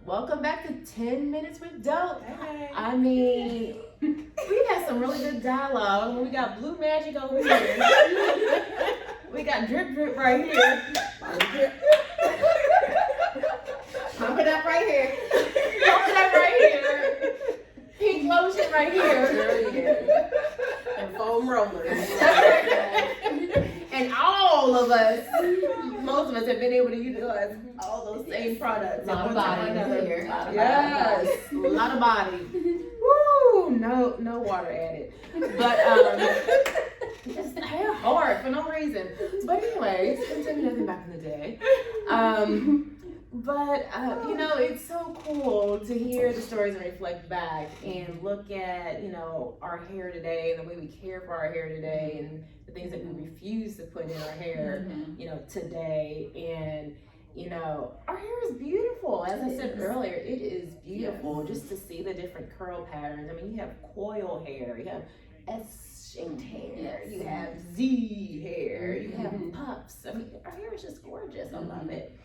Welcome back to 10 Minutes with Dope. Hey. I mean, we had some really good dialogue. We got Blue Magic over here. We got Drip Drip right here. Pump it up right here. Pump it up right here. Pink lotion right here. And foam rollers. And all of us, most of us have been able to utilize all those same products. A lot of body here. Yes, a lot of body. Woo! No water added. But just hair hard for no reason. But anyways, continue nothing back in the day. But you know, it's so cool to hear the stories and reflect back and look at, you know, our hair today and the way we care for our hair today and the things that we refuse to put in our hair, you know, today. And you know, our hair is beautiful. As I said earlier, it is beautiful just to see the different curl patterns. I mean, you have coil hair, you have S-shaped hair, you have Z hair, you have puffs. I mean, our hair is just gorgeous. I love it.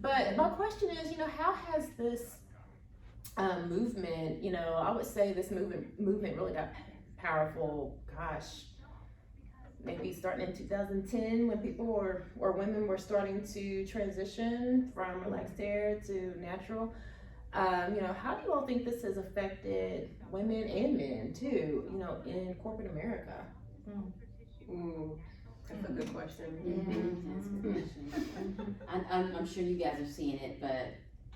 But my question is, you know, how has this movement, you know, I would say this movement really got powerful, gosh, maybe starting in 2010 when people or women were starting to transition from relaxed hair to natural. You know, how do you all think this has affected women and men too, you know, in corporate America? That's a good question. That's a good question. I'm sure you guys are seeing it, but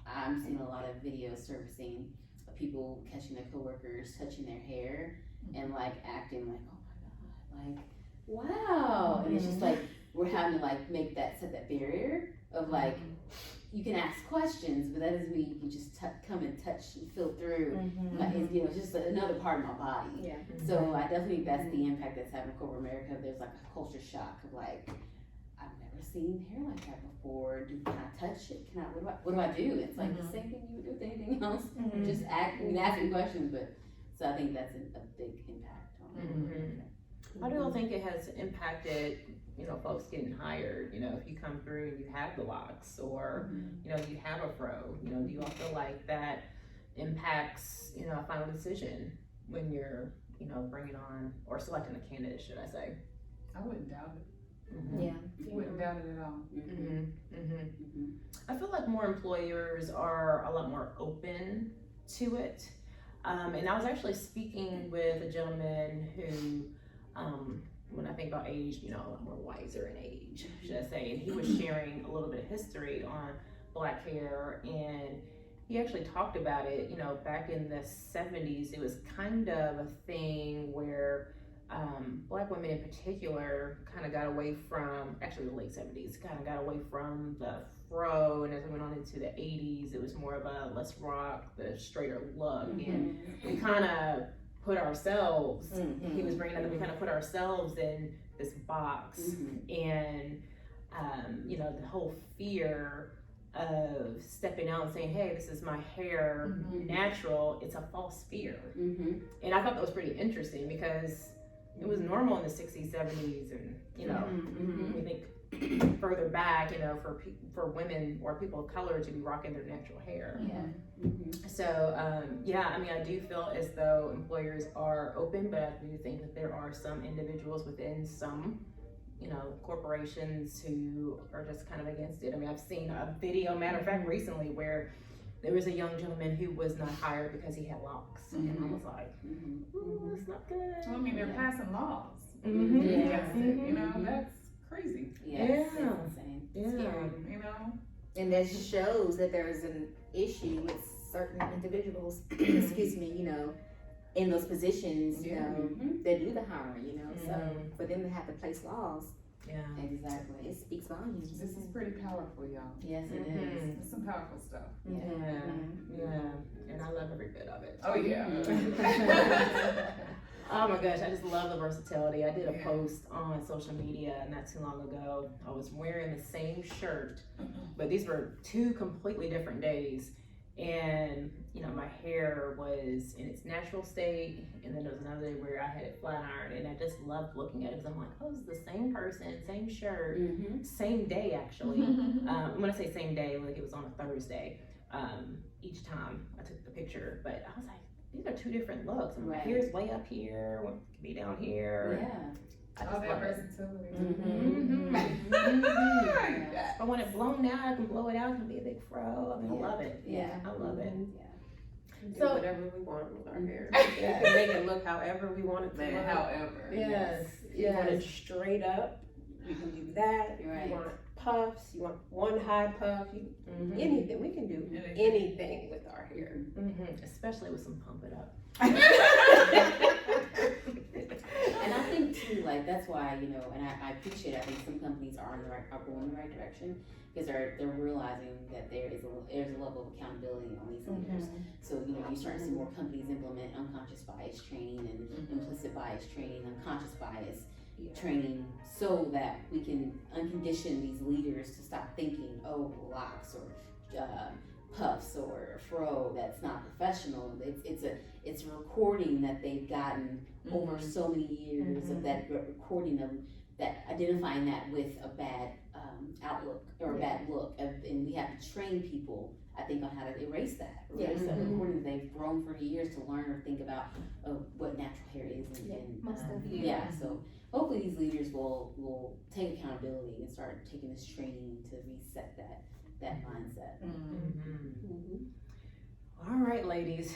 I'm seeing a lot of videos surfacing of people catching their coworkers touching their hair and like acting like, oh my god, like wow, and it's just like we're having to like set that barrier of like you can ask questions, but that doesn't mean you can just come and touch and feel through. Like it's, you know, it's just another part of my body. So I definitely think that's the impact that's having corporate America. There's like a culture shock of like, I've never seen hair like that before. Can I touch it? What do I do? It's like the same thing you would do with anything else. Just asking questions, but so I think that's a big impact on How do you all think it has impacted, you know, folks getting hired? You know, if you come through and you have the locks or, you know, you have a fro, you know, do you all feel like that impacts, you know, a final decision when you're, you know, bringing on or selecting a candidate, should I say? I wouldn't doubt it. Yeah. Wouldn't doubt it at all. I feel like more employers are a lot more open to it. And I was actually speaking with a gentleman who, when I think about age, you know, a lot more wiser in age, should I say, and he was sharing a little bit of history on black hair, and he actually talked about it, you know, back in the 70s, it was kind of a thing where black women in particular kind of got away from, actually the late 70s, kind of got away from the fro, and as we went on into the 80s, it was more of a let's rock the straighter look, and we kind of put ourselves, he was bringing up that we kind of put ourselves in this box, and you know, the whole fear of stepping out and saying, hey, this is my hair, natural, it's a false fear. And I thought that was pretty interesting because it was normal in the 60s, 70s, and you know, we think further back, you know, for women or people of color to be rocking their natural hair. So yeah, I mean, I do feel as though employers are open, but I do think that there are some individuals within some, you know, corporations who are just kind of against it. I mean, I've seen a video, matter of fact, recently where there was a young gentleman who was not hired because he had locks, and I was like, that's not good. Well, I mean, they're passing laws. Yeah. You know, that's crazy. It's insane. Scary, you know? And that shows that there is an issue with certain individuals, excuse me, you know, in those positions, you know, that do the hiring, you know. So for them to have to place laws, Exactly. it speaks volumes. This is pretty powerful, y'all. Yes, it is. It's some powerful stuff. And I love every bit of it. Oh, yeah. Oh my gosh, I just love the versatility. I did a post on social media not too long ago. I was wearing the same shirt, but these were two completely different days. And, you know, my hair was in its natural state, and then there was another day where I had it flat ironed, and I just loved looking at it because I'm like, oh, it's the same person, same shirt, same day actually. When I say same day, like it was on a Thursday. each time I took the picture, but I was like, these are two different looks. I'm like, Right. here's way up here, one can be down here. Yeah. I All just that love it. versatility. If I want it blown out, I can blow it out. It can be a big fro. I mean, I love it. Yeah. I love it. Do So- whatever we want with our hair. We can make it look however we want it to Man, look. however. Yes. You want it straight up, you can do that. You're right. You want puffs, you want one high puff, Mhm. anything. We can do anything with our hair. Especially with some pump it up. And I think too, like that's why, you know, and I appreciate it. I think some companies are going in the right direction because they're realizing that there's a level of accountability on these leaders. So, you know, you start to see more companies implement unconscious bias training and implicit bias training, unconscious bias training, so that we can uncondition these leaders to stop thinking, oh, locks or puffs or fro, that's not professional. It's a recording that they've gotten over so many years of that recording of that, identifying that with a bad outlook or a bad look, and we have to train people, I think, on how to erase that. Erase that recording that they've grown for years to learn or think about what natural hair is, and so hopefully these leaders will take accountability and start taking this training to reset that mindset. All right, ladies.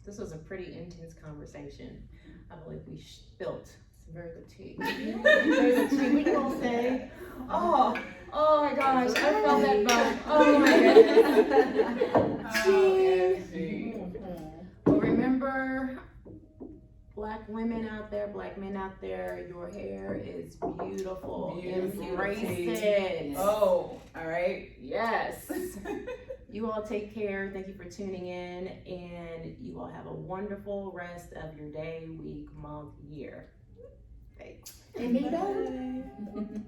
This was a pretty intense conversation. I believe we spilt some very good tea. Very good tea. What do you all say? Oh my gosh, I felt that bump. Oh my goodness. Well, remember, Black women out there, Black men out there, your hair is beautiful. Embrace it. Oh, all right. Yes. You all take care. Thank you for tuning in, and you all have a wonderful rest of your day, week, month, year. Thanks. And be bold.